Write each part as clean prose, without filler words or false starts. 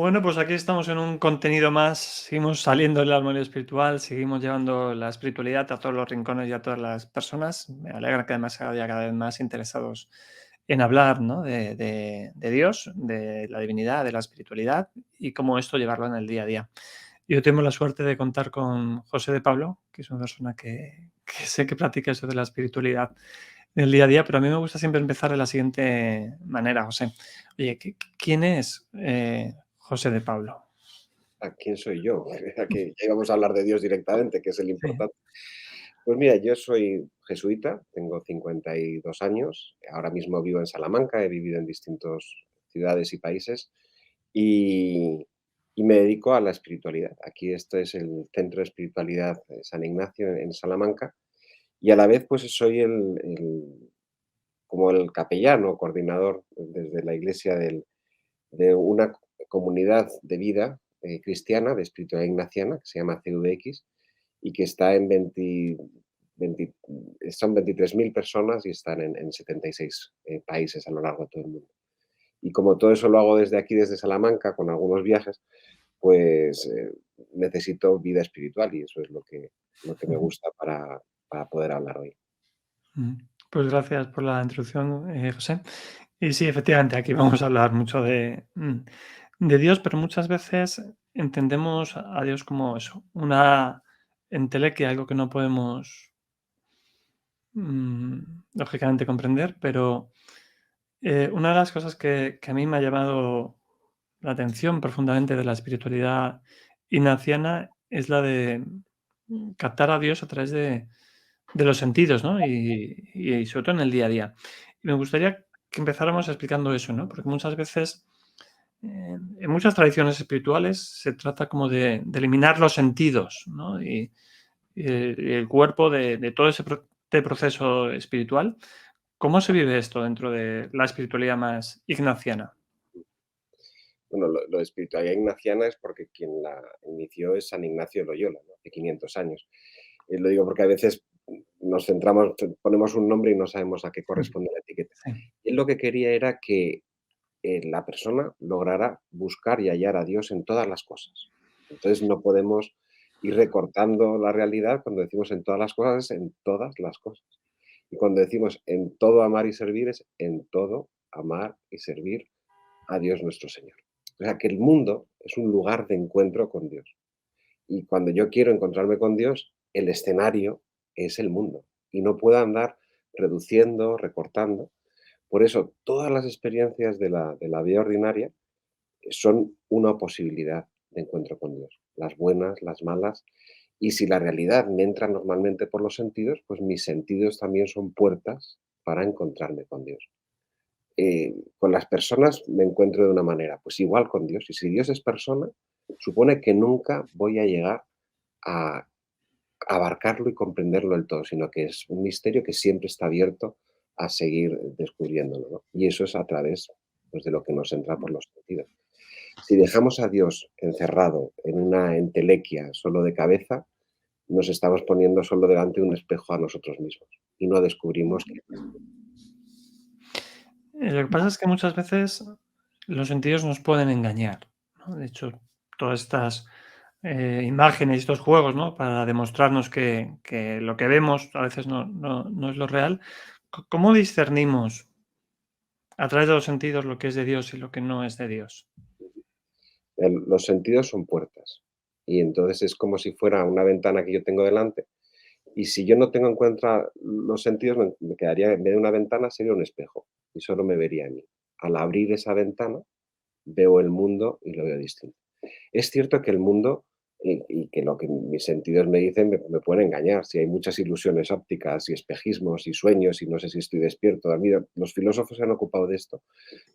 Bueno, pues aquí estamos en un contenido más, seguimos saliendo del armario espiritual, seguimos llevando la espiritualidad a todos los rincones y a todas las personas. Me alegra que además haya cada vez más interesados en hablar, ¿no? de Dios, de la divinidad, de la espiritualidad y cómo esto llevarlo en el día a día. Yo tengo la suerte de contar con José de Pablo, que es una persona que sé que practica eso de la espiritualidad en el día a día, pero a mí me gusta siempre empezar de la siguiente manera, José. Oye, ¿quién es José de Pablo? ¿A quién soy yo? Aquí ya íbamos a hablar de Dios directamente, que es el Sí. importante. Pues mira, yo soy jesuita, tengo 52 años, ahora mismo vivo en Salamanca, he vivido en distintas ciudades y países y, y me dedico a la espiritualidad. Aquí este es el Centro de Espiritualidad de San Ignacio en Salamanca y a la vez pues soy como el capellano, coordinador desde la iglesia de una comunidad de vida cristiana, de espiritualidad ignaciana, que se llama CVX, y que está en 20 son 23.000 personas y están en 76 países a lo largo de todo el mundo. Y como todo eso lo hago desde aquí, desde Salamanca, con algunos viajes, pues necesito vida espiritual y eso es lo que me Ujú. gusta para poder hablar hoy. Ujú. Pues gracias por la introducción, José. Y sí, efectivamente, aquí vamos a hablar mucho de Dios, pero muchas veces entendemos a Dios como eso, una entelequia, algo que no podemos lógicamente comprender, pero una de las cosas que a mí me ha llamado la atención profundamente de la espiritualidad ignaciana es la de captar a Dios a través de los sentidos, ¿no? Y sobre todo en el día a día. Y me gustaría que empezáramos explicando eso, ¿no? Porque muchas veces, en muchas tradiciones espirituales se trata como de eliminar los sentidos, ¿no? Y el cuerpo de todo ese este proceso espiritual. ¿Cómo se vive esto dentro de la espiritualidad más ignaciana? Bueno, lo de espiritualidad ignaciana es porque quien la inició es San Ignacio de Loyola, ¿no? Hace 500 años. Lo digo porque a veces nos centramos, ponemos un nombre y no sabemos a qué Mm, corresponde la etiqueta. sí. Él lo que quería era que la persona lograra buscar y hallar a Dios en todas las cosas. Entonces no podemos ir recortando la realidad cuando decimos en todas las cosas, es en todas las cosas. Y cuando decimos en todo amar y servir, es en todo amar y servir a Dios nuestro Señor. O sea que el mundo es un lugar de encuentro con Dios. Y cuando yo quiero encontrarme con Dios, el escenario es el mundo. Y no puedo andar reduciendo, recortando. Por eso, todas las experiencias de la vida ordinaria son una posibilidad de encuentro con Dios. Las buenas, las malas. Y si la realidad me entra normalmente por los sentidos, pues mis sentidos también son puertas para encontrarme con Dios. Con las personas me encuentro de una manera, pues igual con Dios. Y si Dios es persona, supone que nunca voy a llegar a abarcarlo y comprenderlo del todo, sino que es un misterio que siempre está abierto a seguir descubriéndolo, ¿no? Y eso es a través, pues, de lo que nos entra por los sentidos. Si dejamos a Dios encerrado en una entelequia solo de cabeza, nos estamos poniendo solo delante de un espejo a nosotros mismos y no descubrimos que Lo que pasa es que muchas veces los sentidos nos pueden engañar, ¿no? De hecho, todas estas imágenes y estos juegos, ¿no? Para demostrarnos que lo que vemos a veces no es lo real. ¿Cómo discernimos a través de los sentidos lo que es de Dios y lo que no es de Dios? los sentidos son puertas. Y entonces es como si fuera una ventana que yo tengo delante. Y si yo no tengo en cuenta los sentidos, me quedaría, en vez de una ventana, sería un espejo. Y solo me vería a mí. Al abrir esa ventana, veo el mundo y lo veo distinto. Es cierto que el mundo, y que lo que mis sentidos me dicen, me pueden engañar. Si hay muchas ilusiones ópticas y espejismos y sueños, y no sé si estoy despierto, dormido. Los filósofos se han ocupado de esto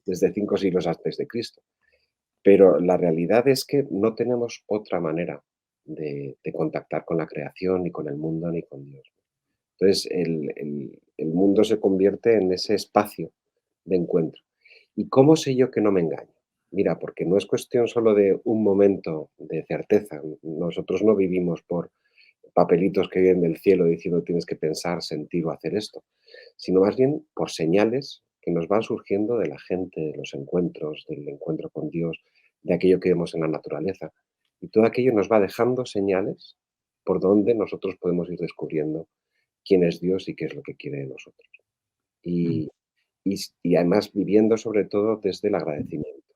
desde 5 siglos antes de Cristo. Pero la realidad es que no tenemos otra manera de contactar con la creación, ni con el mundo, ni con Dios. Entonces, el mundo se convierte en ese espacio de encuentro. ¿Y cómo sé yo que no me engaño? Mira, porque no es cuestión solo de un momento de certeza. Nosotros no vivimos por papelitos que vienen del cielo diciendo tienes que pensar, sentir o hacer esto, sino más bien por señales que nos van surgiendo de la gente, de los encuentros, del encuentro con Dios, de aquello que vemos en la naturaleza. Y todo aquello nos va dejando señales por donde nosotros podemos ir descubriendo quién es Dios y qué es lo que quiere de nosotros. mm, Y, y además viviendo sobre todo desde el agradecimiento.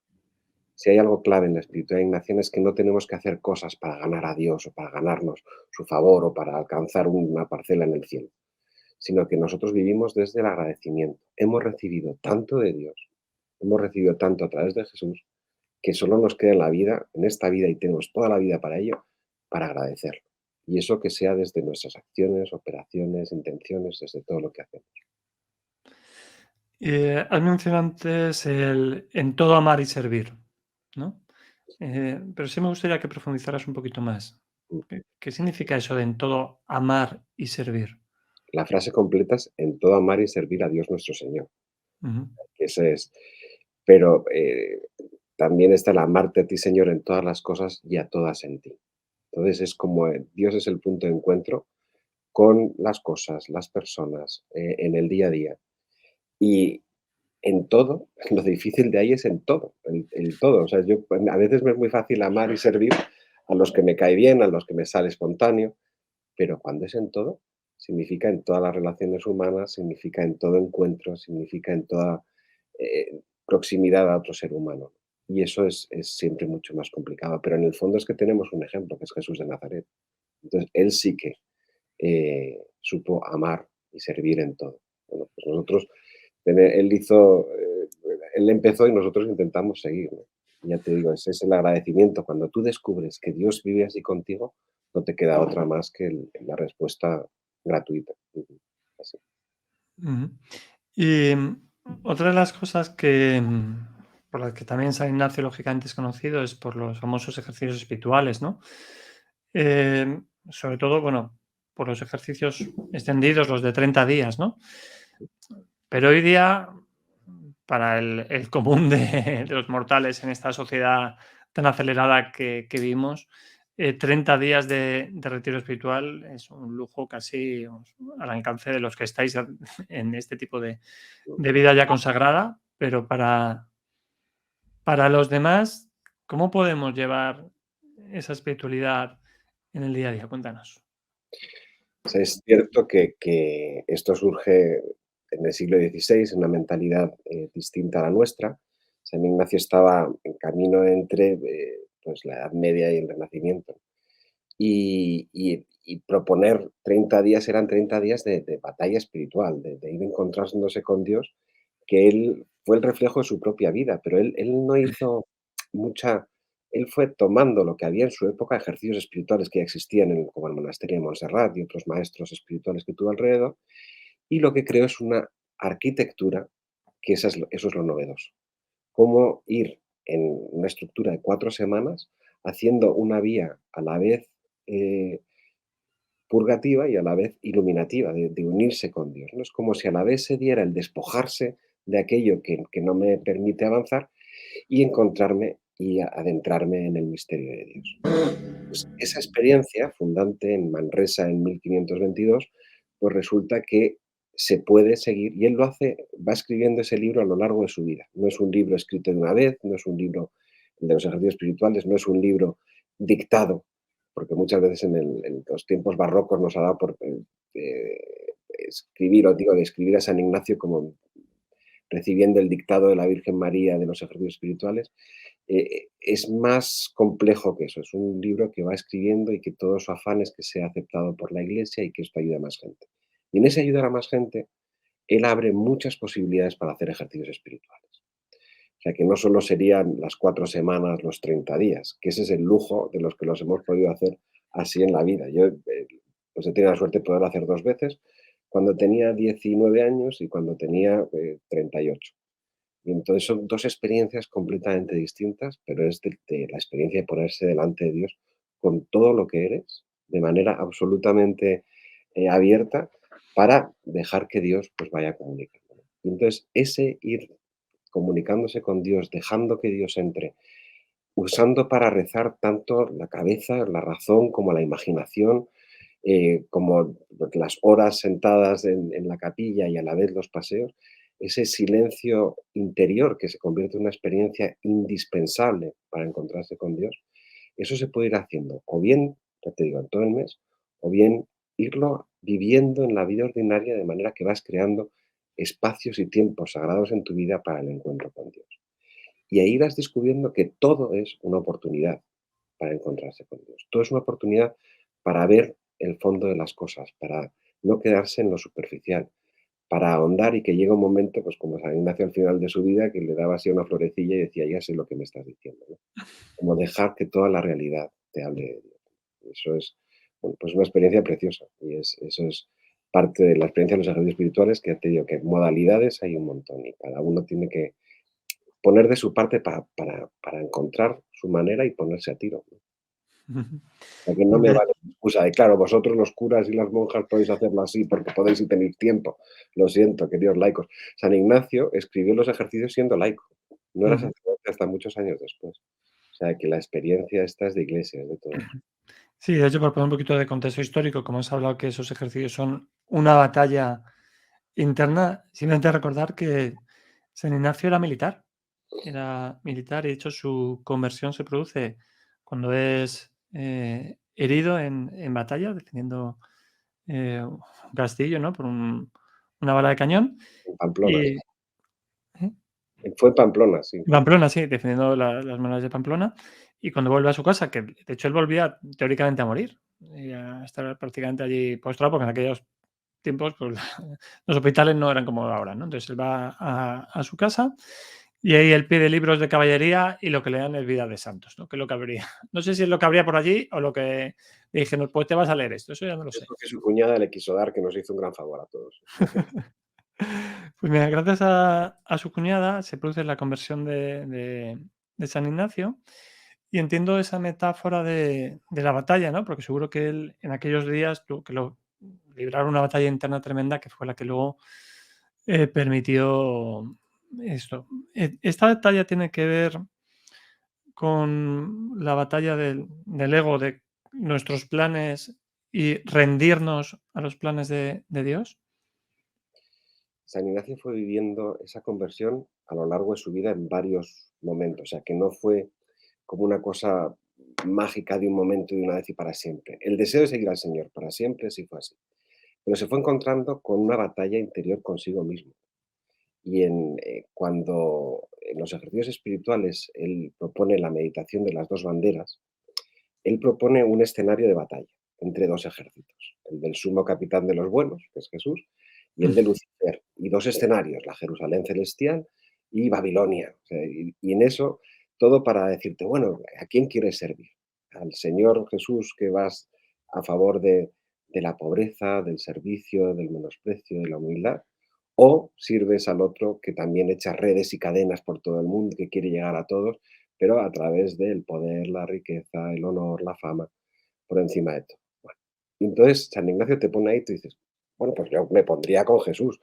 Si hay algo clave en la espiritualidad ignaciana es que no tenemos que hacer cosas para ganar a Dios o para ganarnos su favor o para alcanzar una parcela en el cielo, sino que nosotros vivimos desde el agradecimiento. Hemos recibido tanto de Dios, hemos recibido tanto a través de Jesús, que solo nos queda en la vida, en esta vida, y tenemos toda la vida para ello, para agradecerlo. Y eso que sea desde nuestras acciones, operaciones, intenciones, desde todo lo que hacemos. has mencionado antes el en todo amar y servir, ¿no? Pero sí me gustaría que profundizaras un poquito más. ¿Qué significa eso de en todo amar y servir? La frase completa es en todo amar y servir a Dios nuestro Señor. Ujú, Que ese es. Pero también está el amarte a ti, Señor, en todas las cosas y a todas en ti. Entonces es como Dios es el punto de encuentro con las cosas, las personas, en el día a día. Y en todo, lo difícil de ahí es en todo, el todo. O sea, yo a veces me es muy fácil amar y servir a los que me cae bien, a los que me sale espontáneo, pero cuando es en todo, significa en todas las relaciones humanas, significa en todo encuentro, significa en toda proximidad a otro ser humano. Y eso es siempre mucho más complicado. Pero en el fondo es que tenemos un ejemplo, que es Jesús de Nazaret. Entonces, él sí que supo amar y servir en todo. Bueno, pues nosotros, él hizo, él empezó y nosotros intentamos seguir, ¿no? Y ya te digo, ese es el agradecimiento. Cuando tú descubres que Dios vive así contigo, no te queda otra más que la respuesta gratuita. Ujú, así. ujú. Y, otra de las cosas que, por las que también San Ignacio lógicamente es conocido es por los famosos ejercicios espirituales, ¿no? Sobre todo, bueno, por los ejercicios extendidos, los de 30 días, ¿no? Pero hoy día, para el común de los mortales en esta sociedad tan acelerada que vivimos, 30 días de retiro espiritual es un lujo casi vamos, al alcance de los que estáis en este tipo de vida ya consagrada, pero para los demás, ¿cómo podemos llevar esa espiritualidad en el día a día? Cuéntanos. O sea, es cierto que esto surge en el siglo XVI, una mentalidad distinta a la nuestra. San Ignacio estaba en camino entre pues la Edad Media y el Renacimiento. Y proponer 30 días eran 30 días de batalla espiritual, de ir encontrándose con Dios, que él fue el reflejo de su propia vida, pero él no hizo mucha, él fue tomando lo que había en su época, ejercicios espirituales que ya existían, como el monasterio de Montserrat y otros maestros espirituales que tuvo alrededor, y lo que creó es una arquitectura, que eso es lo novedoso. Cómo ir en una estructura de 4 semanas haciendo una vía a la vez eh, purgativa y a la vez iluminativa, de unirse con Dios, ¿no? Es como si a la vez se diera el despojarse de aquello que no me permite avanzar y encontrarme y adentrarme en el misterio de Dios. Pues esa experiencia, fundante en Manresa en 1522, pues resulta que se puede seguir, y él lo hace, va escribiendo ese libro a lo largo de su vida. No es un libro escrito de una vez, no es un libro de los ejercicios espirituales, no es un libro dictado, porque muchas veces en los tiempos barrocos nos ha dado por escribir, o digo, de escribir a San Ignacio como recibiendo el dictado de la Virgen María de los ejercicios espirituales. Es más complejo que eso, es un libro que va escribiendo y que todo su afán es que sea aceptado por la Iglesia y que esto ayude a más gente. Y en ese ayudar a más gente, él abre muchas posibilidades para hacer ejercicios espirituales. O sea, que no solo serían las 4 semanas, los 30 días, que ese es el lujo de los que los hemos podido hacer así en la vida. Yo pues he tenido la suerte de poderlo hacer 2 veces, cuando tenía 19 años y cuando tenía 38. Y entonces son 2 experiencias completamente distintas, pero es de la experiencia de ponerse delante de Dios con todo lo que eres, de manera absolutamente, abierta, para dejar que Dios, pues, vaya comunicando, ¿no? Y entonces ese ir comunicándose con Dios, dejando que Dios entre, usando para rezar tanto la cabeza, la razón, como la imaginación, como las horas sentadas en la capilla y a la vez los paseos, ese silencio interior que se convierte en una experiencia indispensable para encontrarse con Dios, eso se puede ir haciendo, o bien, ya te digo, en todo el mes, o bien irlo viviendo en la vida ordinaria de manera que vas creando espacios y tiempos sagrados en tu vida para el encuentro con Dios. Y ahí vas descubriendo que todo es una oportunidad para encontrarse con Dios. Todo es una oportunidad para ver el fondo de las cosas, para no quedarse en lo superficial, para ahondar y que llegue un momento, pues como San Ignacio al final de su vida, que le daba así una florecilla y decía, ya sé lo que me estás diciendo, ¿no? Como dejar que toda la realidad te hable de Dios. Eso es, bueno, pues una experiencia preciosa y eso es parte de la experiencia de los ejercicios espirituales, que ya te digo que modalidades hay un montón y cada uno tiene que poner de su parte para encontrar su manera y ponerse a tiro, ¿no? O sea, que no me De vale la excusa de, claro, vosotros los curas y las monjas podéis hacerlo así porque podéis y tenéis tiempo. Lo siento, queridos laicos. San Ignacio escribió los ejercicios siendo laico. No era ujú. sacerdote hasta muchos años después. O sea, que la experiencia esta es de iglesia, es de todos. Sí, de hecho, por poner un poquito de contexto histórico, como has hablado que esos ejercicios son una batalla interna, simplemente recordar que San Ignacio era militar y de hecho su conversión se produce cuando es herido en batalla, defendiendo un castillo, ¿no? Por una bala de cañón. En Pamplona, Y, sí. ¿eh? Fue en Pamplona, sí. Pamplona, sí, defendiendo las murallas de Pamplona. Y cuando vuelve a su casa, que de hecho él volvía teóricamente a morir y a estar prácticamente allí postrado, porque en aquellos tiempos pues, los hospitales no eran como ahora, ¿no? Entonces él va a su casa y ahí él pide libros de caballería y lo que le dan es vida de santos, ¿no? Que es lo que habría. No sé si es lo que habría por allí o lo que le dije, no, pues te vas a leer esto, eso ya no lo Es sé. lo que su cuñada le quiso dar, que nos hizo un gran favor a todos. Gracias. Pues mira, gracias a su cuñada se produce la conversión de San Ignacio y entiendo esa metáfora de la batalla, ¿no? Porque seguro que él en aquellos días tuvo que librar una batalla interna tremenda que fue la que luego permitió esto. Esta batalla tiene que ver con la batalla del ego, de nuestros planes y rendirnos a los planes de Dios. San Ignacio fue viviendo esa conversión a lo largo de su vida en varios momentos, o sea, que no fue como una cosa mágica de un momento y de una vez y para siempre. El deseo de seguir al Señor para siempre sí fue así, pero se fue encontrando con una batalla interior consigo mismo. Y cuando en los ejercicios espirituales él propone la meditación de las dos banderas, él propone un escenario de batalla entre dos ejércitos, el del sumo capitán de los buenos, que es Jesús, y el de Lucifer, y dos escenarios, la Jerusalén celestial y Babilonia. O sea, y en eso todo para decirte, bueno, ¿a quién quieres servir? ¿Al Señor Jesús que vas a favor de la pobreza, del servicio, del menosprecio, de la humildad? ¿O sirves al otro que también echa redes y cadenas por todo el mundo, que quiere llegar a todos, pero a través del poder, la riqueza, el honor, la fama, por encima de todo? Bueno, y entonces San Ignacio te pone ahí y tú dices, bueno, pues yo me pondría con Jesús,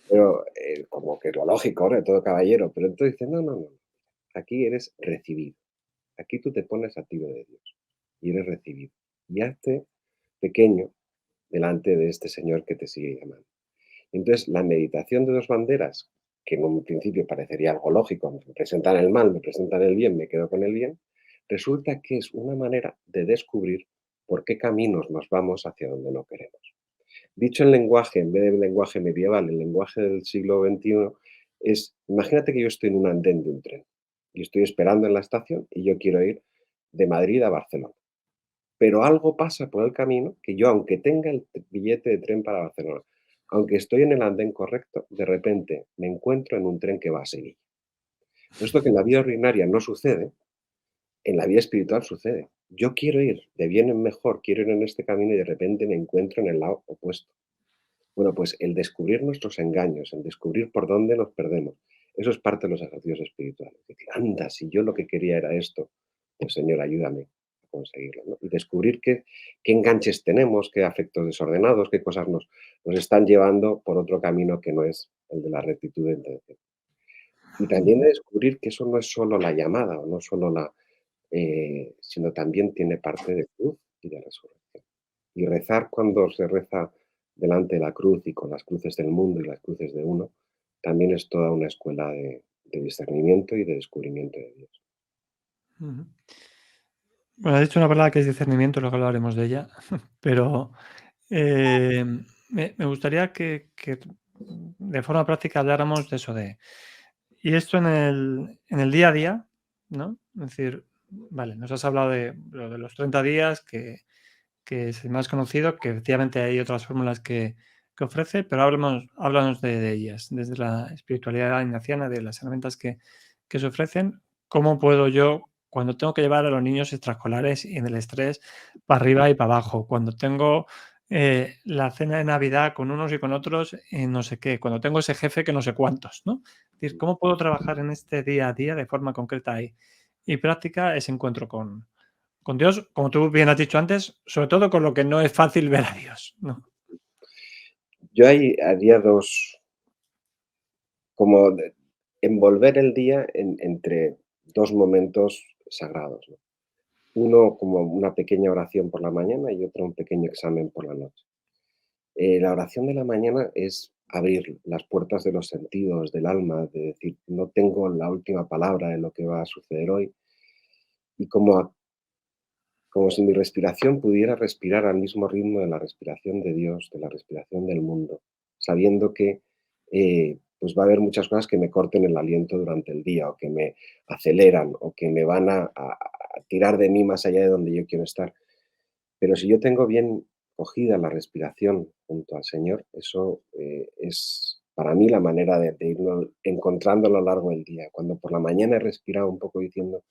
pero como que es lo lógico, ¿no? De todo caballero, pero entonces dices, no, no, no, aquí eres recibido, aquí tú te pones a tiro de Dios y eres recibido. Y hazte pequeño delante de este Señor que te sigue llamando. Entonces, la meditación de dos banderas, que en un principio parecería algo lógico, me presentan el mal, me presentan el bien, me quedo con el bien, resulta que es una manera de descubrir por qué caminos nos vamos hacia donde no queremos. Dicho en lenguaje, en vez de lenguaje medieval, el lenguaje del siglo XXI es, imagínate que yo estoy en un andén de un tren y estoy esperando en la estación y yo quiero ir de Madrid a Barcelona. Pero algo pasa por el camino que yo, aunque tenga el billete de tren para Barcelona, aunque estoy en el andén correcto, de repente me encuentro en un tren que va a Sevilla. Esto que en la vida ordinaria no sucede, en la vida espiritual sucede. Yo quiero ir de bien en mejor, quiero ir en este camino y de repente me encuentro en el lado opuesto. Bueno, pues el descubrir nuestros engaños, el descubrir por dónde nos perdemos, eso es parte de los ejercicios espirituales. Es decir, anda, si yo lo que quería era esto, pues Señor, ayúdame a conseguirlo, ¿no? Y descubrir qué enganches tenemos, qué afectos desordenados, qué cosas nos están llevando por otro camino que no es el de la rectitud de intención. Y también de descubrir que eso no es solo la llamada, o no solo sino también tiene parte de cruz y de resurrección. Y rezar cuando se reza delante de la cruz y con las cruces del mundo y las cruces de uno, también es toda una escuela de discernimiento y de descubrimiento de Dios. Ujú. Bueno, has dicho una palabra que es discernimiento, luego hablaremos de ella, pero, me gustaría que de forma práctica habláramos de eso y esto en el día a día, ¿no? Es decir, vale, nos has hablado de lo de los 30 días, que es el más conocido, que efectivamente hay otras fórmulas que ofrece, pero háblanos de ellas, desde la espiritualidad ignaciana, de las herramientas que se ofrecen. ¿Cómo puedo yo, cuando tengo que llevar a los niños extraescolares y en el estrés para arriba y para abajo, cuando tengo la cena de Navidad con unos y con otros en no sé qué, cuando tengo ese jefe que no sé cuántos, ¿no? Es decir, ¿cómo puedo trabajar en este día a día de forma concreta y práctica ese encuentro con Dios, como tú bien has dicho antes, sobre todo con lo que no es fácil ver a Dios, ¿no? Yo ahí haría 2 como de envolver el día entre 2 momentos sagrados, ¿no? Uno como una pequeña oración por la mañana y otro un pequeño examen por la noche. La oración de la mañana es abrir las puertas de los sentidos, del alma, de decir, no tengo la última palabra de lo que va a suceder hoy, y como si mi respiración pudiera respirar al mismo ritmo de la respiración de Dios, de la respiración del mundo, sabiendo que pues va a haber muchas cosas que me corten el aliento durante el día o que me aceleran o que me van a tirar de mí más allá de donde yo quiero estar. Pero si yo tengo bien cogida la respiración junto al Señor, eso es para mí la manera de irlo encontrando a lo largo del día. Cuando por la mañana he respirado un poco diciendo,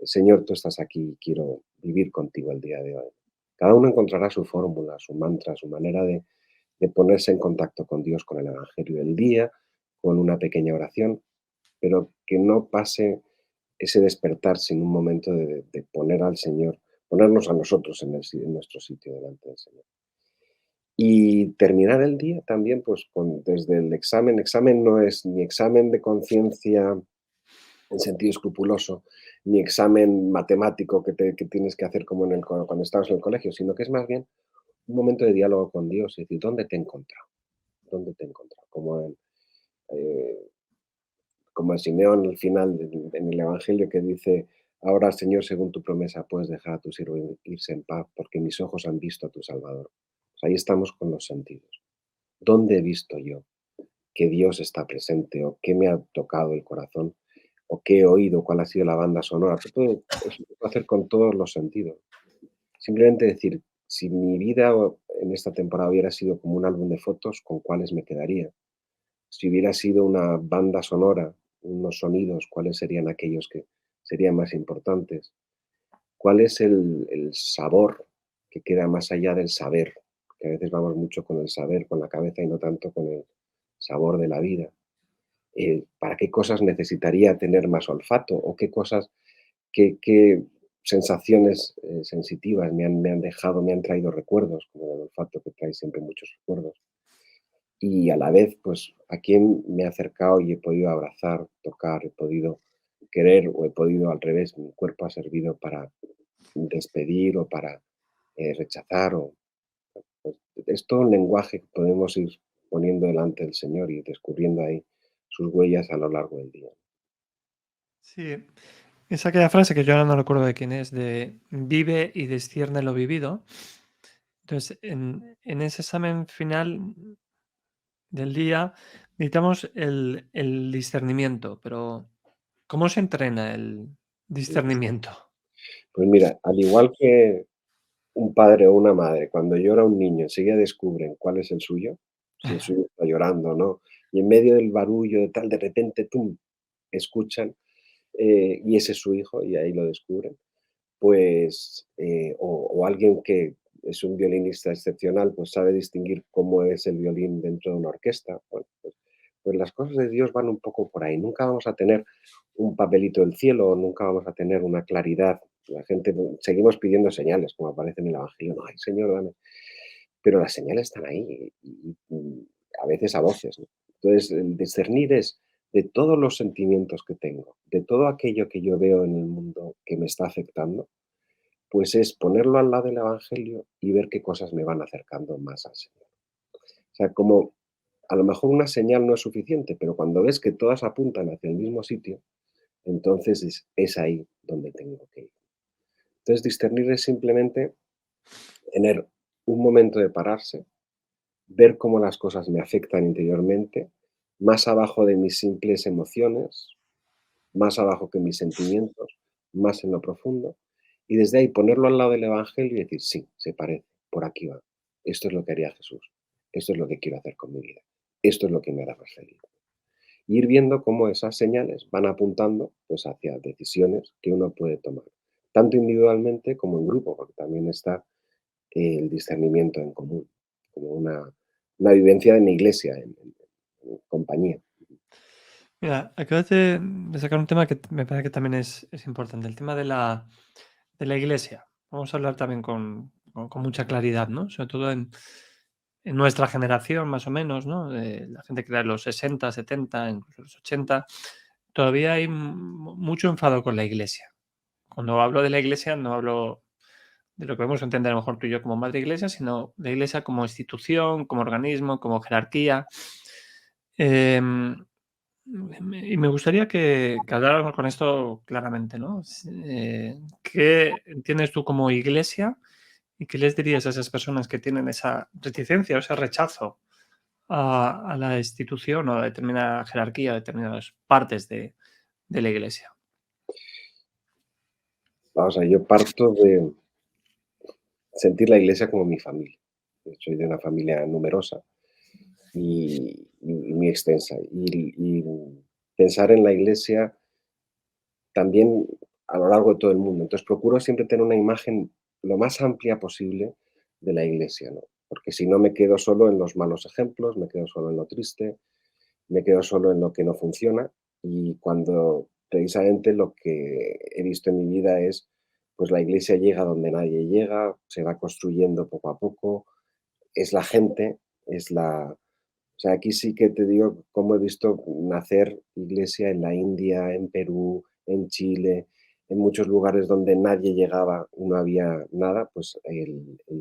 Señor, tú estás aquí, quiero vivir contigo el día de hoy. Cada uno encontrará su fórmula, su mantra, su manera de ponerse en contacto con Dios, con el Evangelio del día, con una pequeña oración, pero que no pase ese despertar sin un momento de poner al Señor, ponernos a nosotros en nuestro sitio delante del Señor. Y terminar el día también, pues, desde el examen no es ni examen de conciencia en sentido escrupuloso, ni examen matemático que tienes que hacer como cuando estabas en el colegio, sino que es más bien un momento de diálogo con Dios, es decir, ¿dónde te he encontrado? ¿Dónde te he encontrado? Eh, como en Simeón al final en el Evangelio que dice, ahora Señor, según tu promesa, puedes dejar a tu siervo irse en paz, porque mis ojos han visto a tu Salvador. Pues ahí estamos con los sentidos. ¿Dónde he visto yo que Dios está presente o qué me ha tocado el corazón o qué he oído, cuál ha sido la banda sonora? Todo eso se puede hacer con todos los sentidos. Simplemente decir, si mi vida en esta temporada hubiera sido como un álbum de fotos, ¿con cuáles me quedaría? Si hubiera sido una banda sonora, unos sonidos, ¿cuáles serían aquellos que serían más importantes? ¿Cuál es el sabor que queda más allá del saber? Que a veces vamos mucho con el saber, con la cabeza y no tanto con el sabor de la vida. ¿Para qué cosas necesitaría tener más olfato? ¿O qué cosas, qué sensaciones sensitivas me han dejado, me han traído recuerdos? Como el olfato que trae siempre muchos recuerdos. Y a la vez, pues, a quién me he acercado y he podido abrazar, tocar, he podido querer o he podido al revés, mi cuerpo ha servido para despedir o para rechazar. Pues, es todo un lenguaje que podemos ir poniendo delante del Señor y descubriendo ahí sus huellas a lo largo del día. Sí, es aquella frase que yo ahora no recuerdo de quién es, de vive y discierne lo vivido. Entonces, en ese examen final del día necesitamos el discernimiento, pero ¿cómo se entrena el discernimiento? Pues mira, al igual que un padre o una madre, cuando llora un niño, enseguida descubren cuál es el suyo, si el suyo está llorando o no, y en medio del barullo de tal, de repente, ¡tum!, escuchan, y ese es su hijo, y ahí lo descubren. Pues, o alguien que es un violinista excepcional, pues sabe distinguir cómo es el violín dentro de una orquesta. Bueno, pues las cosas de Dios van un poco por ahí. Nunca vamos a tener un papelito del cielo, nunca vamos a tener una claridad. La gente seguimos pidiendo señales, como aparece en el Evangelio. No, ay, Señor, dame. Pero las señales están ahí y a veces a voces, ¿no? Entonces, el discernir es de todos los sentimientos que tengo, de todo aquello que yo veo en el mundo que me está afectando, pues es ponerlo al lado del Evangelio y ver qué cosas me van acercando más al Señor. O sea, como a lo mejor una señal no es suficiente, pero cuando ves que todas apuntan hacia el mismo sitio, entonces es ahí donde tengo que ir. Entonces, discernir es simplemente tener un momento de pararse, ver cómo las cosas me afectan interiormente, más abajo de mis simples emociones, más abajo que mis sentimientos, más en lo profundo, y desde ahí ponerlo al lado del Evangelio y decir, sí, se parece, por aquí va. Esto es lo que haría Jesús. Esto es lo que quiero hacer con mi vida. Esto es lo que me hará más feliz. Y ir viendo cómo esas señales van apuntando pues, hacia decisiones que uno puede tomar, tanto individualmente como en grupo, porque también está el discernimiento en común, como una vivencia en la iglesia, en compañía. Mira, acabas de sacar un tema que me parece que también es importante, el tema de la iglesia. Vamos a hablar también con mucha claridad, ¿no? Sobre todo en nuestra generación, más o menos, ¿no? La gente que era de los 60, 70, incluso los 80, todavía hay mucho enfado con la iglesia. Cuando hablo de la iglesia, no hablo de lo que podemos entender a lo mejor tú y yo como madre iglesia, sino de iglesia como institución, como organismo, como jerarquía. Em, y me gustaría que habláramos con esto claramente, ¿no? ¿Qué entiendes tú como iglesia y qué les dirías a esas personas que tienen esa reticencia o ese rechazo a la institución o a determinada jerarquía, a determinadas partes de la iglesia? Vamos a ver, yo parto de sentir la iglesia como mi familia. Soy de una familia numerosa y muy extensa. Y pensar en la iglesia también a lo largo de todo el mundo. Entonces procuro siempre tener una imagen lo más amplia posible de la iglesia, ¿no? Porque si no me quedo solo en los malos ejemplos, me quedo solo en lo triste, me quedo solo en lo que no funciona y cuando precisamente lo que he visto en mi vida es, pues la iglesia llega donde nadie llega, se va construyendo poco a poco, es la gente, es la... O sea, aquí sí que te digo cómo he visto nacer iglesia en la India, en Perú, en Chile, en muchos lugares donde nadie llegaba y no había nada, pues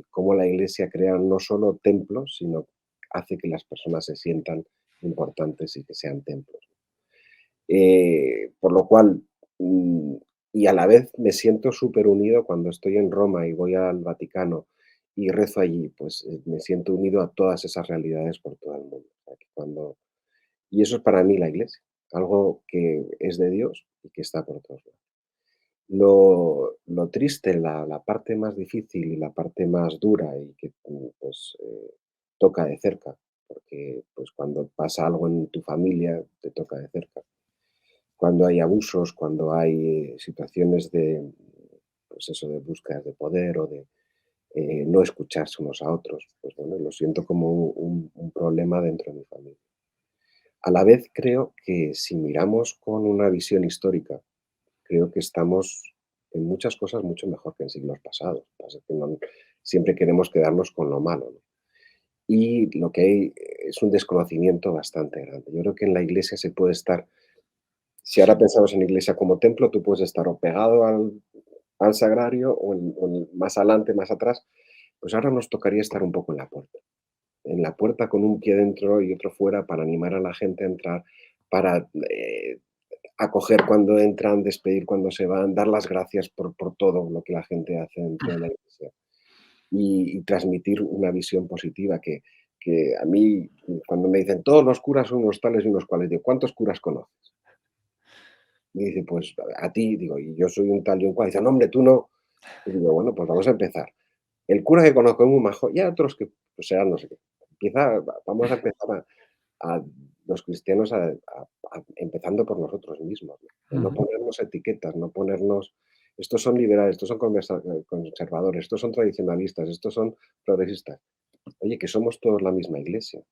cómo la iglesia crea no solo templos, sino hace que las personas se sientan importantes y que sean templos. Por lo cual, mm, y a la vez me siento súper unido cuando estoy en Roma y voy al Vaticano y rezo allí, pues me siento unido a todas esas realidades por todo el mundo. O sea, que y eso es para mí la iglesia, algo que es de Dios y que está por todos lados. Lo triste, la parte más difícil y la parte más dura y que pues, toca de cerca, porque pues cuando pasa algo en tu familia, te toca de cerca cuando hay abusos, cuando hay situaciones de, pues eso, de búsquedas de poder o de no escucharse unos a otros, pues bueno, lo siento como un problema dentro de mi familia. A la vez creo que si miramos con una visión histórica, creo que estamos en muchas cosas mucho mejor que en siglos pasados. Lo que pasa es que siempre queremos quedarnos con lo malo, ¿no? Y lo que hay es un desconocimiento bastante grande. Yo creo que en la iglesia se puede estar. Si ahora pensamos en iglesia como templo, tú puedes estar o pegado al sagrario más adelante, más atrás. Pues ahora nos tocaría estar un poco en la puerta con un pie dentro y otro fuera para animar a la gente a entrar, para acoger cuando entran, despedir cuando se van, dar las gracias por todo lo que la gente hace dentro de la iglesia y transmitir una visión positiva que a mí, cuando me dicen todos los curas son unos tales y unos cuales, digo, ¿cuántos curas conoces? Y dice, pues a ti, digo, y yo soy un tal y un cual. Dice, no, hombre, tú no. Y digo, bueno, pues vamos a empezar. El cura que conozco es muy majo, y hay otros que pues serán no sé qué. Vamos a empezar a los cristianos empezando por nosotros mismos, ¿no? De no Ujú. ponernos etiquetas, no ponernos, estos son liberales, estos son conservadores, estos son tradicionalistas, estos son progresistas. Oye, que somos todos la misma iglesia,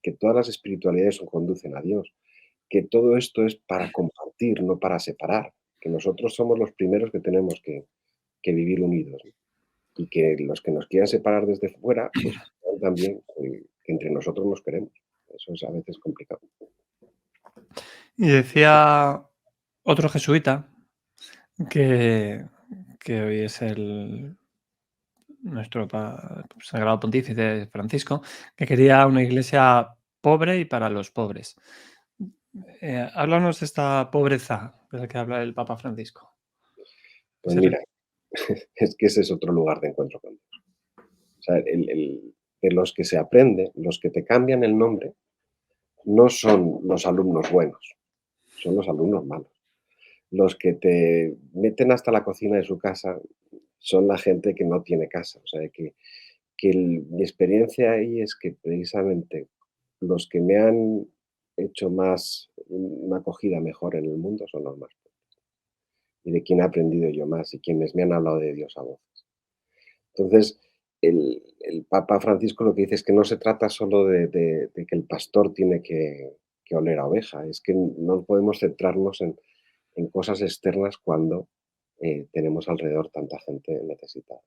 que todas las espiritualidades conducen a Dios, que todo esto es para compartir, no para separar, que nosotros somos los primeros que tenemos que vivir unidos, ¿no? Y que los que nos quieran separar desde fuera, pues vean también que entre nosotros nos queremos. Eso es a veces complicado. Y decía otro jesuita que, que hoy es el nuestro Sagrado Pontífice Francisco, que quería una iglesia pobre y para los pobres. Háblanos de esta pobreza de la que habla el Papa Francisco. ¿Qué Pues se mira, refiere? es que ese es otro lugar de encuentro con Dios. O sea, de los que se aprende, los que te cambian el nombre, no son los alumnos buenos, son los alumnos malos. Los que te meten hasta la cocina de su casa son la gente que no tiene casa. O sea, mi experiencia ahí es que precisamente los que me han hecho más, una acogida mejor en el mundo son los más pobres. Y de quien he aprendido yo más y quienes me han hablado de Dios a voces. Entonces, el Papa Francisco lo que dice es que no se trata solo de que el pastor tiene que oler a oveja, es que no podemos centrarnos en cosas externas cuando tenemos alrededor tanta gente necesitada.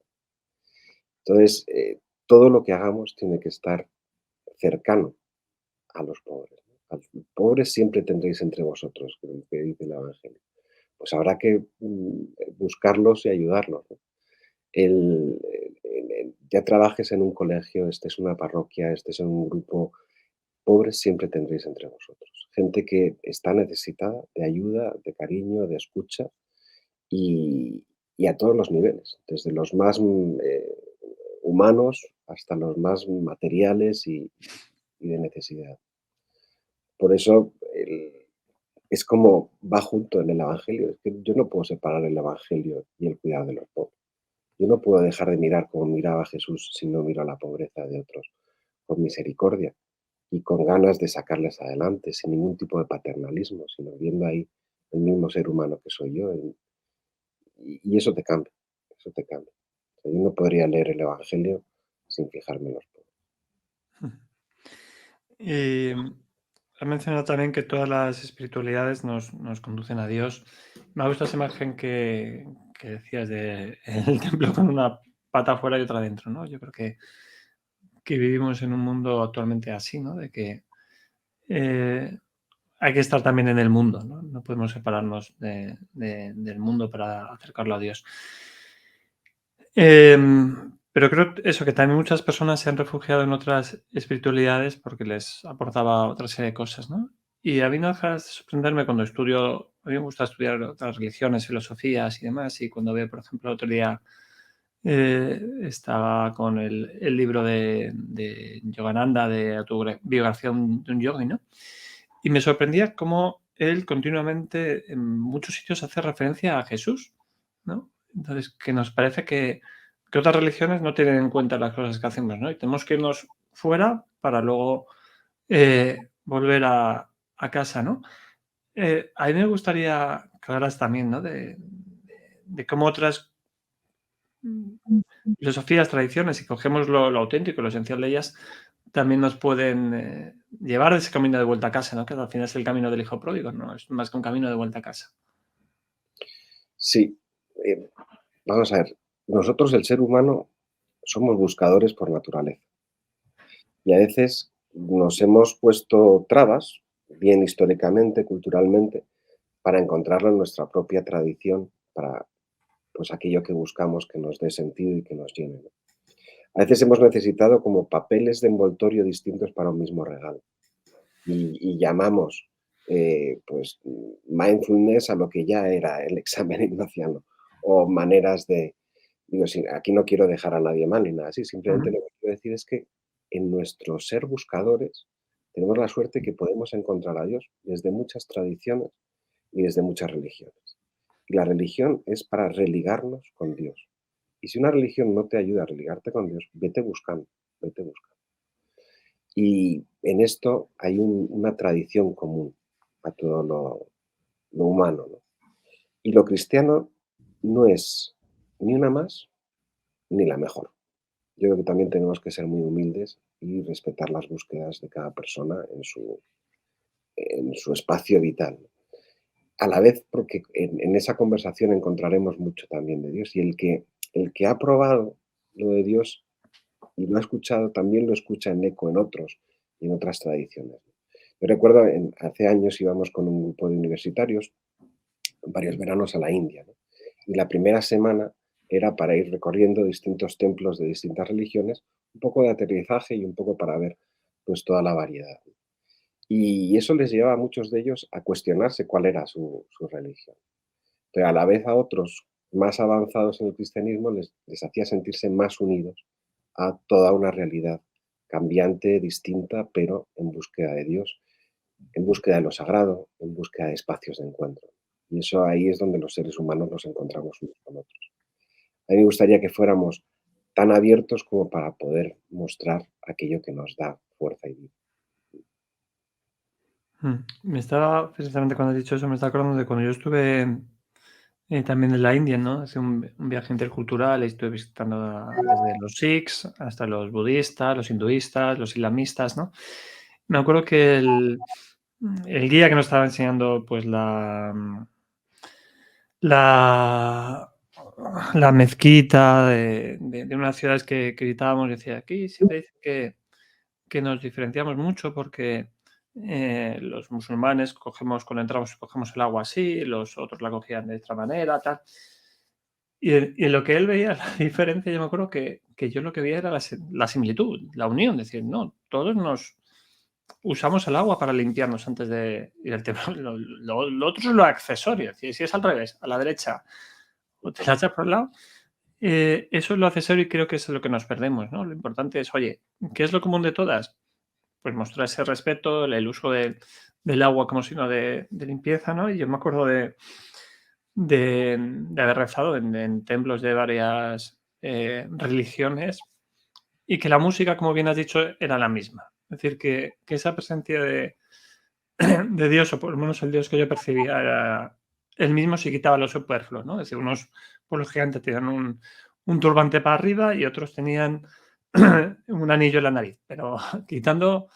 Entonces, todo lo que hagamos tiene que estar cercano a los pobres, ¿no? Al pobres siempre tendréis entre vosotros, que dice el Evangelio. Pues habrá que buscarlos y ayudarlos, ¿no? Ya trabajes en un colegio, estés en una parroquia, estés en un grupo, pobres siempre tendréis entre vosotros. Gente que está necesitada de ayuda, de cariño, de escucha y, y a todos los niveles, desde los más humanos hasta los más materiales y de necesidad. Por eso es como va junto en el Evangelio. Es que yo no puedo separar el Evangelio y el cuidado de los pobres. Yo no puedo dejar de mirar como miraba Jesús si no miro la pobreza de otros, con misericordia y con ganas de sacarles adelante, sin ningún tipo de paternalismo, sino viendo ahí el mismo ser humano que soy yo. Y eso te cambia, eso te cambia. O sea, yo no podría leer el Evangelio sin fijarme en los pobres. Y has mencionado también que todas las espiritualidades nos conducen a Dios. Me ha gustado esa imagen que decías de el templo con una pata afuera y otra dentro, ¿no? Yo creo que vivimos en un mundo actualmente así, ¿no? De que eh, hay que estar también en el mundo, ¿no? No podemos separarnos del mundo para acercarlo a Dios. Pero creo eso, que también muchas personas se han refugiado en otras espiritualidades porque les aportaba otra serie de cosas, ¿no? Y a mí no deja de sorprenderme cuando estudio, a mí me gusta estudiar otras religiones, filosofías y demás, y cuando veo, por ejemplo, el otro día estaba con el libro de Yogananda, de autobiografía de un yogi, ¿no? Y me sorprendía cómo él continuamente en muchos sitios hace referencia a Jesús, ¿no? Entonces, que nos parece que otras religiones no tienen en cuenta las cosas que hacemos, ¿no? Y tenemos que irnos fuera para luego volver a casa, ¿no? A mí me gustaría que hablaras también, ¿no? De cómo otras filosofías, tradiciones, si cogemos lo auténtico, lo esencial de ellas, también nos pueden llevar a ese camino de vuelta a casa, ¿no? Que al final es el camino del hijo pródigo, ¿no? Es más que un camino de vuelta a casa. Sí, eh, vamos a ver, nosotros el ser humano somos buscadores por naturaleza y a veces nos hemos puesto trabas, bien históricamente, culturalmente, para encontrarlo en nuestra propia tradición, para pues aquello que buscamos que nos dé sentido y que nos llene, ¿no? A veces hemos necesitado como papeles de envoltorio distintos para un mismo regalo y llamamos pues mindfulness a lo que ya era el examen ignaciano o maneras de, digo, sí, aquí no quiero dejar a nadie mal ni nada así, simplemente Ujú. lo que quiero decir es que en nuestro ser buscadores tenemos la suerte que podemos encontrar a Dios desde muchas tradiciones y desde muchas religiones. Y la religión es para religarnos con Dios. Y si una religión no te ayuda a religarte con Dios, vete buscando, vete buscando. Y en esto hay una tradición común a todo lo humano, ¿no? Y lo cristiano no es ni una más ni la mejor. Yo creo que también tenemos que ser muy humildes y respetar las búsquedas de cada persona en su espacio vital. A la vez, porque en esa conversación encontraremos mucho también de Dios y el que ha probado lo de Dios y lo ha escuchado también lo escucha en eco en otros y en otras tradiciones. Yo recuerdo, hace años íbamos con un grupo de universitarios varios veranos a la India, ¿no? Y la primera semana era para ir recorriendo distintos templos de distintas religiones, un poco de aterrizaje y un poco para ver pues toda la variedad. Y eso les llevaba a muchos de ellos a cuestionarse cuál era su religión. Pero a la vez a otros más avanzados en el cristianismo les hacía sentirse más unidos a toda una realidad cambiante, distinta, pero en búsqueda de Dios, en búsqueda de lo sagrado, en búsqueda de espacios de encuentro. Y eso ahí es donde los seres humanos nos encontramos unos con otros. A mí me gustaría que fuéramos tan abiertos como para poder mostrar aquello que nos da fuerza y vida. Me estaba, precisamente cuando has dicho eso, me estaba acordando de cuando yo estuve también en la India, ¿no? Hice un viaje intercultural y estuve visitando desde los Sikhs hasta los budistas, los hinduistas, los islamistas, ¿no? Me acuerdo que el guía que nos estaba enseñando, pues la, la mezquita de unas ciudades que visitábamos, decía, aquí siempre dice que nos diferenciamos mucho porque los musulmanes cogemos, cuando entramos, cogemos el agua así, los otros la cogían de otra manera, tal. Y en lo que él veía la diferencia, yo me acuerdo que yo lo que veía era la similitud, la unión, decir, no, todos nos usamos el agua para limpiarnos antes de ir al templo. Lo otro es lo accesorio, es decir, si es al revés, a la derecha, o te la echas por el lado, eso es lo accesorio y creo que es lo que nos perdemos, ¿no? Lo importante es, oye, ¿qué es lo común de todas? Pues mostrar ese respeto, el uso del agua como signo de limpieza, ¿no? Y yo me acuerdo de haber rezado en templos de varias religiones y que la música, como bien has dicho, era la misma. Es decir, que esa presencia de Dios, o por lo menos el Dios que yo percibía, era el mismo si quitaba lo superfluo, ¿no? Es decir, unos pueblos gigantes tenían un turbante para arriba y otros tenían un anillo en la nariz, pero quitando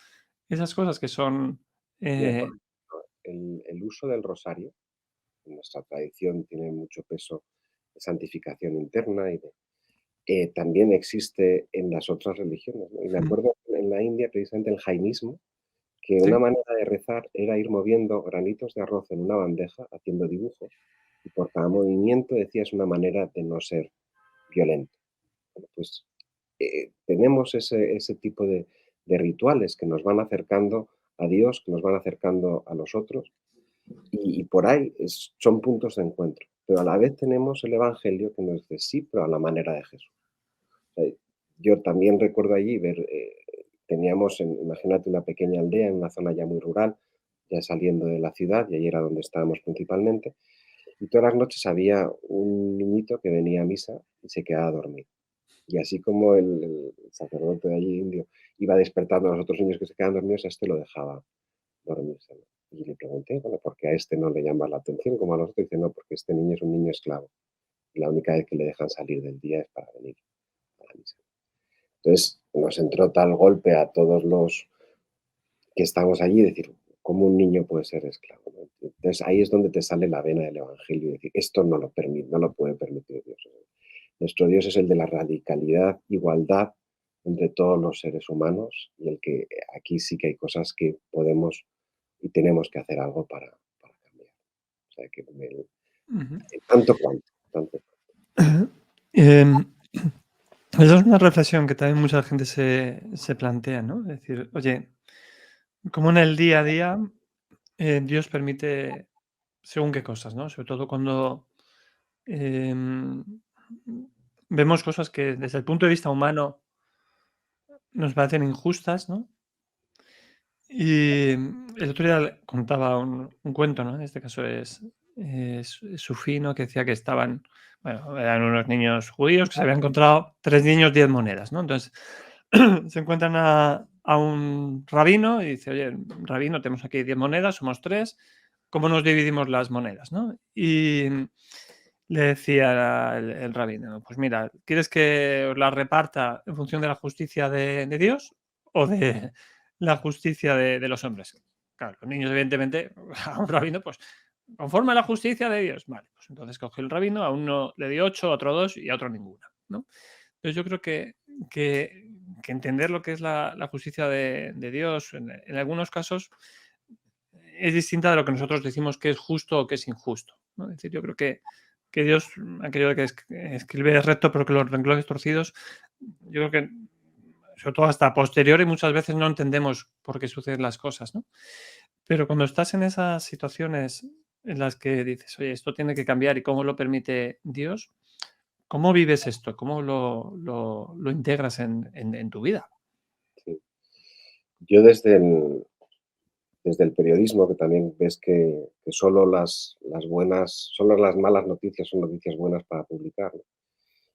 esas cosas que son... Mira, eh, por ejemplo, el uso del rosario en nuestra tradición tiene mucho peso de santificación interna y también existe en las otras religiones, ¿no? Y me acuerdo en la India, precisamente el jainismo, que una sí. manera de rezar era ir moviendo granitos de arroz en una bandeja, haciendo dibujos, y por cada movimiento decías una manera de no ser violento. Bueno, pues tenemos ese tipo de rituales que nos van acercando a Dios, que nos van acercando a los otros, y por ahí son puntos de encuentro. Pero a la vez tenemos el Evangelio que nos dice sí, pero a la manera de Jesús. O sea, yo también recuerdo allí ver, teníamos, imagínate una pequeña aldea en una zona ya muy rural, ya saliendo de la ciudad, y ahí era donde estábamos principalmente, y todas las noches había un niñito que venía a misa y se quedaba a dormir. Y así como el sacerdote de allí indio iba despertando a los otros niños que se quedaban dormidos, a este lo dejaba dormirse, ¿no? Y le pregunté, bueno, ¿por qué a este no le llama la atención como a los otros? Dice, no, porque este niño es un niño esclavo. Y la única vez que le dejan salir del día es para venir a la misa. Entonces nos entró tal golpe a todos los que estamos allí, decir, ¿cómo un niño puede ser esclavo? ¿No? Entonces ahí es donde te sale la vena del Evangelio y decir, esto no lo permite, no lo puede permitir Dios. Nuestro Dios es el de la radicalidad, igualdad entre todos los seres humanos y el que aquí sí que hay cosas que podemos y tenemos que hacer algo para cambiar. O sea, que Ujú. tanto cuanto, tanto. Em, Esa es una reflexión que también mucha gente se plantea, ¿no? Es decir, oye, como en el día a día Dios permite según qué cosas, ¿no? Sobre todo cuando em, vemos cosas que desde el punto de vista humano nos parecen injustas, ¿no? Y el otro día contaba un cuento, ¿no? En este caso es Sufino, que decía que estaban, bueno, eran unos niños judíos que se habían encontrado 3 niños, 10 monedas, ¿no? Entonces, se encuentran a un rabino y dice: "Oye, rabino, tenemos aquí 10 monedas, somos 3, ¿cómo nos dividimos las monedas?", ¿no? Y le decía el rabino: "Pues mira, ¿quieres que os las reparta en función de la justicia de Dios o de la justicia de los hombres?". Claro, los niños, evidentemente, a un rabino, pues, conforme a la justicia de Dios. Vale, pues entonces cogió el rabino, a uno le dio 8, a otro 2 y a otro ninguna, ¿no? Entonces yo creo que, que entender lo que es la justicia de Dios en algunos casos es distinta de lo que nosotros decimos que es justo o que es injusto, ¿no? Es decir, yo creo que Dios, aquello de que escribe recto pero que los renglones torcidos, yo creo que sobre todo hasta posteriori, muchas veces no entendemos por qué suceden las cosas, ¿no? Pero cuando estás en esas situaciones en las que dices: "Oye, esto tiene que cambiar", ¿y cómo lo permite Dios? ¿Cómo vives esto? ¿Cómo lo integras en tu vida? sí. Yo desde el periodismo, que también ves que solo las buenas, solo las malas noticias son noticias buenas para publicar, ¿no?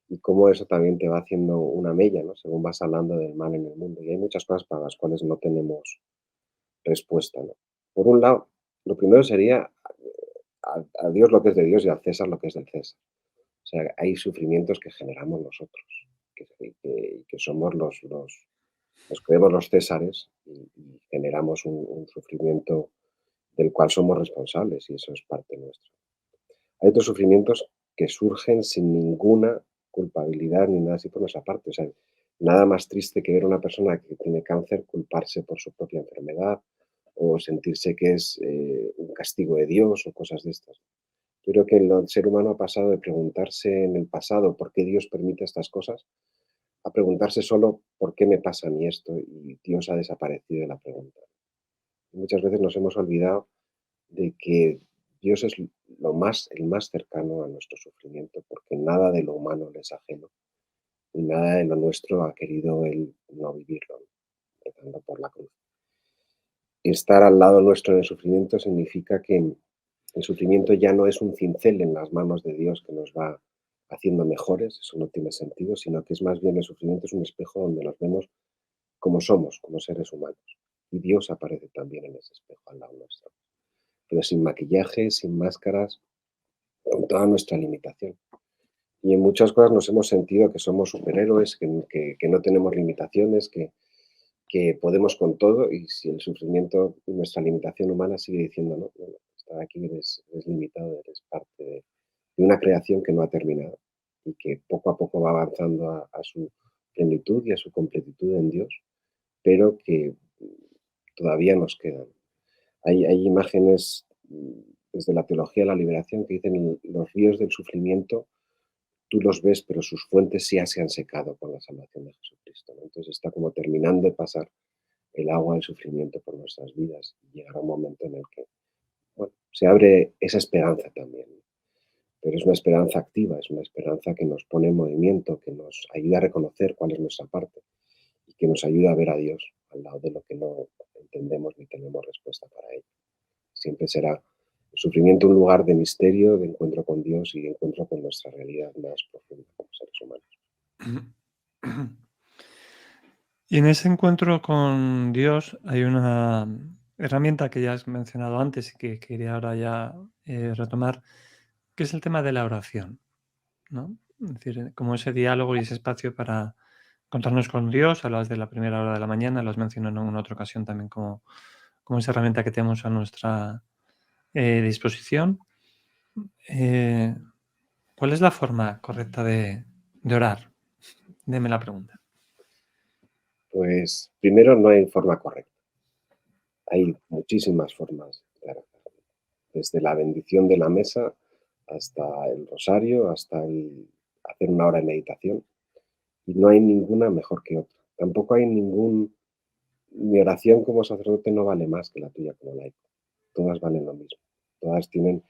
Y cómo eso también te va haciendo una mella, ¿no? Según vas hablando del mal en el mundo. Y hay muchas cosas para las cuales no tenemos respuesta, ¿no? Por un lado, lo primero sería a Dios lo que es de Dios y al César lo que es del César. O sea, hay sufrimientos que generamos nosotros, que somos nos creemos los Césares y generamos un sufrimiento del cual somos responsables y eso es parte nuestra. Hay otros sufrimientos que surgen sin ninguna culpabilidad ni nada así por nuestra parte. O sea, nada más triste que ver a una persona que tiene cáncer culparse por su propia enfermedad o sentirse que es un castigo de Dios o cosas de estas. Yo creo que el ser humano ha pasado de preguntarse en el pasado por qué Dios permite estas cosas a preguntarse solo por qué me pasa a mí esto y Dios ha desaparecido de la pregunta. Muchas veces nos hemos olvidado de que Dios es el más cercano a nuestro sufrimiento, porque nada de lo humano le es ajeno y nada de lo nuestro ha querido Él no vivirlo, empezando por la cruz. Estar al lado nuestro en el sufrimiento significa que el sufrimiento ya no es un cincel en las manos de Dios que nos va haciendo mejores, eso no tiene sentido, sino que es más bien el sufrimiento es un espejo donde nos vemos como somos, como seres humanos. Y Dios aparece también en ese espejo al lado nuestro, pero sin maquillaje, sin máscaras, con toda nuestra limitación. Y en muchas cosas nos hemos sentido que somos superhéroes, que no tenemos limitaciones, que podemos con todo y si el sufrimiento y nuestra limitación humana sigue diciendo, no, no, no, estar aquí eres limitado, eres parte de una creación que no ha terminado y que poco a poco va avanzando a su plenitud y a su completitud en Dios, pero que todavía nos quedan. Hay imágenes desde la teología de la liberación que dicen los ríos del sufrimiento tú los ves, pero sus fuentes ya se han secado con la salvación de Jesucristo, ¿no? Entonces está como terminando de pasar el agua del sufrimiento por nuestras vidas y llegará un momento en el que, bueno, se abre esa esperanza también, ¿no? Pero es una esperanza activa, es una esperanza que nos pone en movimiento, que nos ayuda a reconocer cuál es nuestra parte y que nos ayuda a ver a Dios al lado de lo que no entendemos ni tenemos respuesta para ello. Siempre será el sufrimiento un lugar de misterio, de encuentro con Dios y de encuentro con nuestra realidad más profunda como seres humanos. Y en ese encuentro con Dios hay una herramienta que ya has mencionado antes y que quería ahora ya retomar, que es el tema de la oración, ¿no? Es decir, como ese diálogo y ese espacio para encontrarnos con Dios, hablas de la primera hora de la mañana, lo has mencionado en otra ocasión también como esa herramienta que tenemos a nuestra disposición. Eh, ¿Cuál es la forma correcta de orar? Deme la pregunta. Pues primero no hay forma correcta, hay muchísimas formas de rezar, desde la bendición de la mesa hasta el rosario, hasta hacer una hora de meditación, y no hay ninguna mejor que otra. Tampoco hay mi oración como sacerdote no vale más que la tuya como laico. Todas valen lo mismo. Todas tienen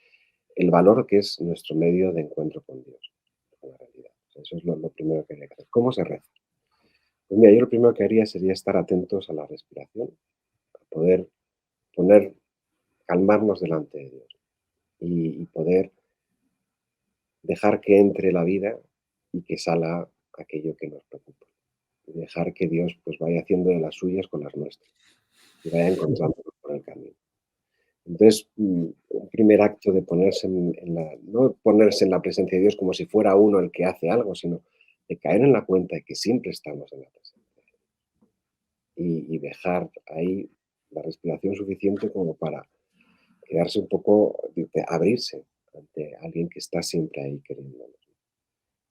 el valor que es nuestro medio de encuentro con Dios, con la realidad. O sea, eso es lo primero que hay que hacer. ¿Cómo se reza? Pues mira, yo lo primero que haría sería estar atentos a la respiración, a poder poner, calmarnos delante de Dios y poder dejar que entre la vida y que salga aquello que nos preocupa. Y dejar que Dios pues vaya haciendo de las suyas con las nuestras y vaya encontrándonos por el camino. Entonces, un primer acto de ponerse no ponerse en la presencia de Dios como si fuera uno el que hace algo, sino de caer en la cuenta de que siempre estamos en la presencia y dejar ahí la respiración suficiente como para quedarse un poco, de abrirse ante alguien que está siempre ahí queriéndonos.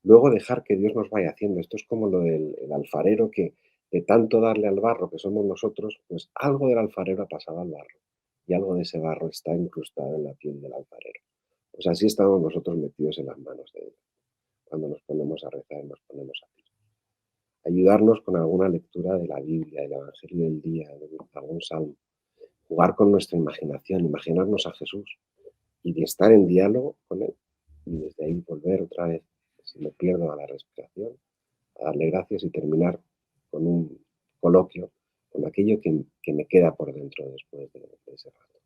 Luego dejar que Dios nos vaya haciendo. Esto es como lo del el alfarero que de tanto darle al barro que somos nosotros, pues algo del alfarero ha pasado al barro y algo de ese barro está incrustado en la piel del alfarero. Pues así estamos nosotros metidos en las manos de Dios cuando nos ponemos a rezar y nos ponemos a pedir. ayudarnos con alguna lectura de la Biblia, del Evangelio del día, de algún salmo, jugar con nuestra imaginación, imaginarnos a Jesús y de estar en diálogo con Él y desde ahí volver otra vez, si me pierdo, a la respiración, a darle gracias y terminar con un coloquio, con aquello que me queda por dentro después de ese rato.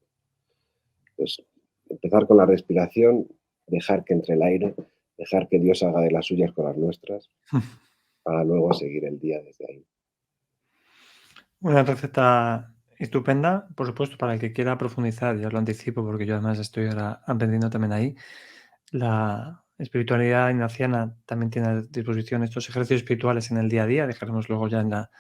Pues empezar con la respiración, dejar que entre el aire, dejar que Dios haga de las suyas con las nuestras, para luego seguir el día desde ahí. Una receta estupenda, por supuesto, para el que quiera profundizar, ya os lo anticipo, porque yo además estoy ahora aprendiendo también ahí. La espiritualidad ignaciana también tiene a disposición estos ejercicios espirituales en el día a día. Dejaremos luego ya en la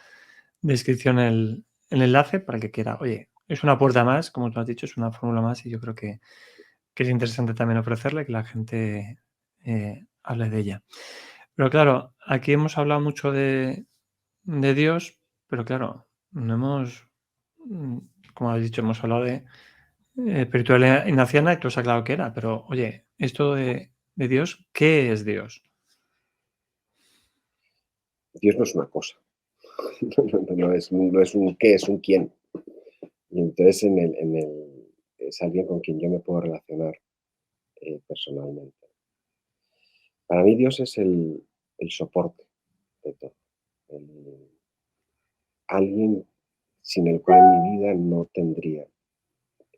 descripción el enlace para el que quiera. Oye, es una puerta más, como tú has dicho, es una fórmula más y yo creo que es interesante también ofrecerle que la gente hable de ella. Pero claro, aquí hemos hablado mucho de Dios, pero claro, no hemos, mm, como has dicho, hemos hablado de espiritualidad ignaciana y tú has aclarado qué era, pero oye, esto de Dios, ¿qué es Dios? Dios no es una cosa, no es un qué, es un quién. Y entonces es alguien con quien yo me puedo relacionar personalmente. Para mí Dios es el soporte de todo. el- Alguien sin el cual mi vida no tendría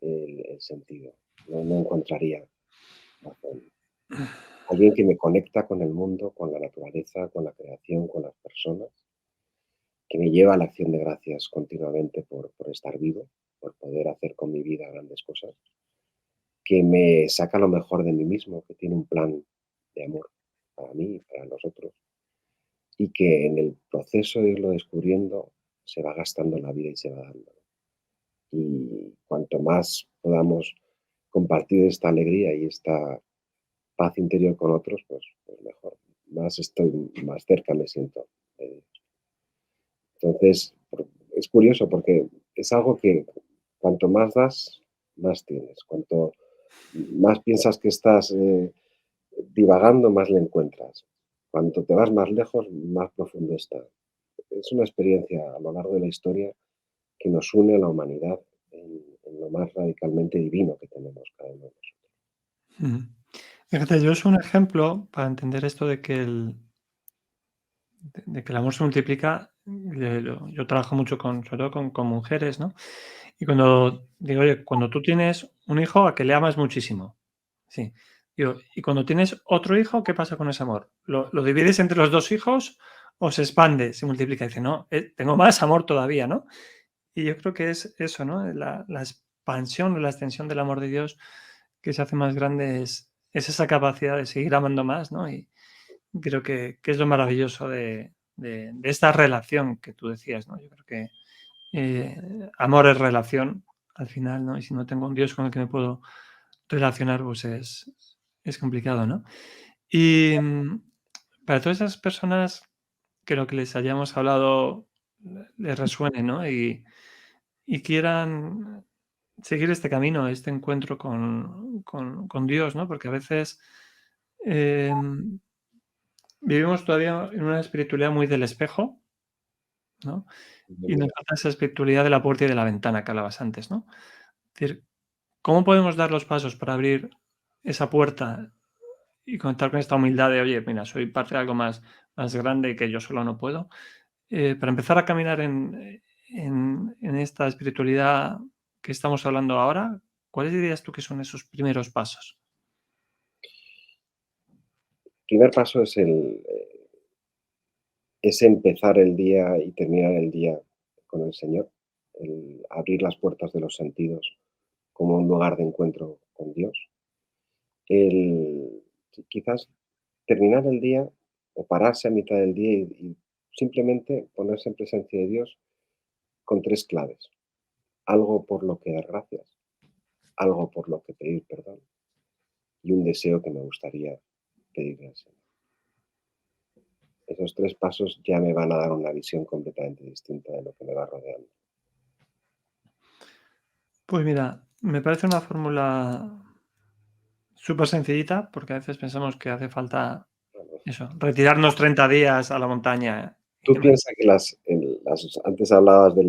el sentido, no encontraría razón. Alguien que me conecta con el mundo, con la naturaleza, con la creación, con las personas, que me lleva a la acción de gracias continuamente por estar vivo, por poder hacer con mi vida grandes cosas, que me saca lo mejor de mí mismo, que tiene un plan de amor para mí y para los otros, y que en el proceso de irlo descubriendo se va gastando la vida y se va dando. Y cuanto más podamos compartir esta alegría y esta paz interior con otros, pues mejor. Más estoy, más cerca me siento de Dios. Entonces, es curioso porque es algo que cuanto más das, más tienes. Cuanto más piensas que estás divagando, más le encuentras. Cuanto te vas más lejos, más profundo está. Es una experiencia a lo largo de la historia que nos une a la humanidad en lo más radicalmente divino que tenemos cada uno de nosotros. Ujú. Fíjate, yo es un ejemplo para entender esto de que de que el amor se multiplica. Yo trabajo mucho sobre todo con mujeres, ¿no? Y cuando digo, oye, cuando tú tienes un hijo a que le amas muchísimo, sí. Digo, y cuando tienes otro hijo, ¿qué pasa con ese amor? ¿Lo divides entre los dos hijos o se expande, se multiplica? Y dice, no, tengo más amor todavía, ¿no? Y yo creo que es eso, ¿no? La expansión o la extensión del amor de Dios que se hace más grande es esa capacidad de seguir amando más, ¿no? Y creo que es lo maravilloso de esta relación que tú decías, ¿no? Yo creo que amor es relación al final, ¿no? Y si no tengo un Dios con el que me puedo relacionar, pues es complicado, ¿no? Y para todas esas personas que lo que les hayamos hablado les resuene, ¿no? Y quieran seguir este camino, este encuentro con Dios, ¿no? Porque a veces em, vivimos todavía en una espiritualidad muy del espejo, ¿no? Y nos falta esa espiritualidad de la puerta y de la ventana que hablabas antes, ¿no? Es decir, ¿cómo podemos dar los pasos para abrir esa puerta y conectar con esta humildad de, oye, mira, soy parte de algo más grande y que yo solo no puedo? Para empezar a caminar en esta espiritualidad que estamos hablando ahora, ¿cuáles dirías tú que son esos primeros pasos? El primer paso es empezar el día y terminar el día con el Señor, el abrir las puertas de los sentidos como un lugar de encuentro con Dios, el quizás terminar el día o pararse a mitad del día y simplemente ponerse en presencia de Dios con tres claves: algo por lo que dar gracias, algo por lo que pedir perdón y un deseo que me gustaría pedirle al Señor. Esos tres pasos ya me van a dar una visión completamente distinta de lo que me va rodeando. Pues mira, me parece una fórmula súper sencillita, porque a veces pensamos que hace falta eso, retirarnos 30 días a la montaña Tú Dime. piensas que antes hablabas de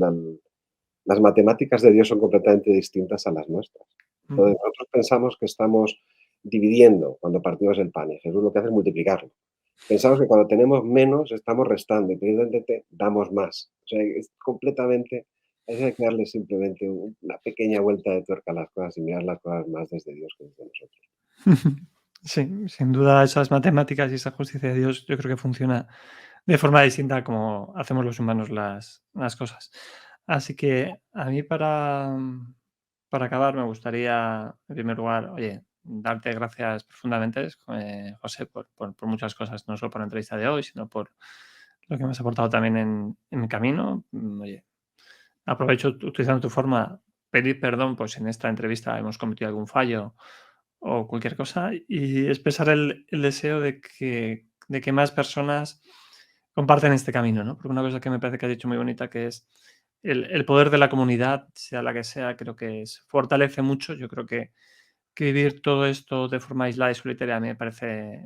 las matemáticas de Dios son completamente distintas a las nuestras. Ujú. Entonces, nosotros pensamos que estamos dividiendo cuando partimos el pan y Jesús lo que hace es multiplicarlo. Pensamos que cuando tenemos menos estamos restando y evidentemente damos más. O sea, es completamente, hay que darle simplemente una pequeña vuelta de tuerca a las cosas y mirar las cosas más desde Dios que desde nosotros. Sí, sin duda esas matemáticas y esa justicia de Dios yo creo que funciona de forma distinta a como hacemos los humanos las cosas. Así que a mí para acabar me gustaría, en primer lugar, oye, darte gracias profundamente, José, por muchas cosas, no solo por la entrevista de hoy, sino por lo que me has aportado también en mi camino. Oye, aprovecho utilizando tu forma, pedir perdón, pues en esta entrevista hemos cometido algún fallo o cualquier cosa y expresar el deseo de que más personas comparten este camino, ¿no? Porque una cosa que me parece que has dicho muy bonita, que es el poder de la comunidad, sea la que sea, creo que fortalece mucho. Yo creo que vivir todo esto de forma aislada y solitaria me parece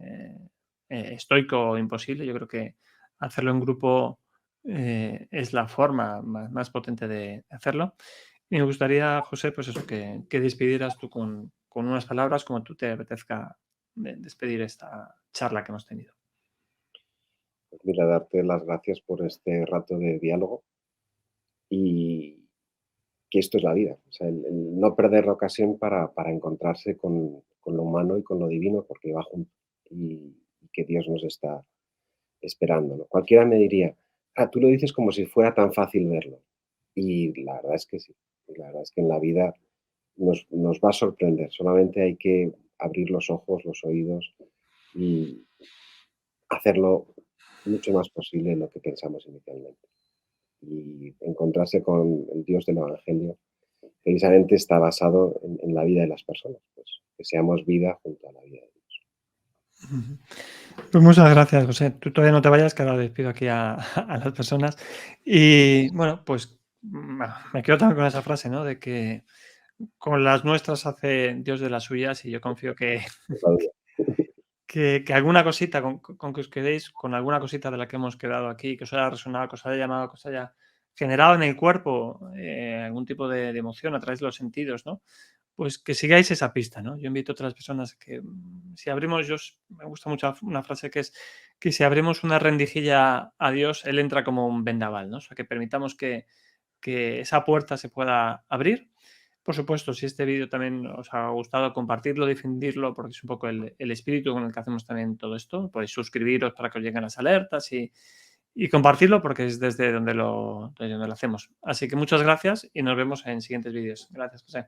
estoico o imposible. Yo creo que hacerlo en grupo es la forma más potente de hacerlo. Y me gustaría, José, pues eso, que despidieras tú con unas palabras como tú te apetezca despedir esta charla que hemos tenido. Pues mira, darte las gracias por este rato de diálogo y que esto es la vida. O sea, el no perder la ocasión para encontrarse con lo humano y con lo divino, porque va junto y que Dios nos está esperando, ¿no? Cualquiera me diría: "Ah, tú lo dices como si fuera tan fácil verlo". Y la verdad es que sí. Y la verdad es que en la vida nos va a sorprender. Solamente hay que abrir los ojos, los oídos y hacerlo mucho más posible de lo que pensamos inicialmente. Y encontrarse con el Dios del Evangelio precisamente está basado en la vida de las personas, pues, que seamos vida junto a la vida de Dios. Ujú. Pues muchas gracias, José. Tú todavía no te vayas, que ahora despido aquí a, a las personas. Y bueno, pues me quedo también con esa frase, ¿no? De que con las nuestras hace Dios de las suyas y yo confío que, Es la vida. que alguna cosita, con que os quedéis, con alguna cosita de la que hemos quedado aquí, que os haya resonado, que os haya llamado, que os haya generado en el cuerpo algún tipo de emoción a través de los sentidos, ¿no? Pues que sigáis esa pista, ¿no? Yo invito a otras personas que si abrimos, me gusta mucho una frase que es que si abrimos una rendijilla a Dios, Él entra como un vendaval, ¿no? O sea, que permitamos que esa puerta se pueda abrir. Por supuesto, si este vídeo también os ha gustado, compartirlo, difundirlo, porque es un poco el espíritu con el que hacemos también todo esto. Podéis suscribiros para que os lleguen las alertas y compartirlo porque es desde donde lo hacemos. Así que muchas gracias y nos vemos en siguientes vídeos. Gracias, José.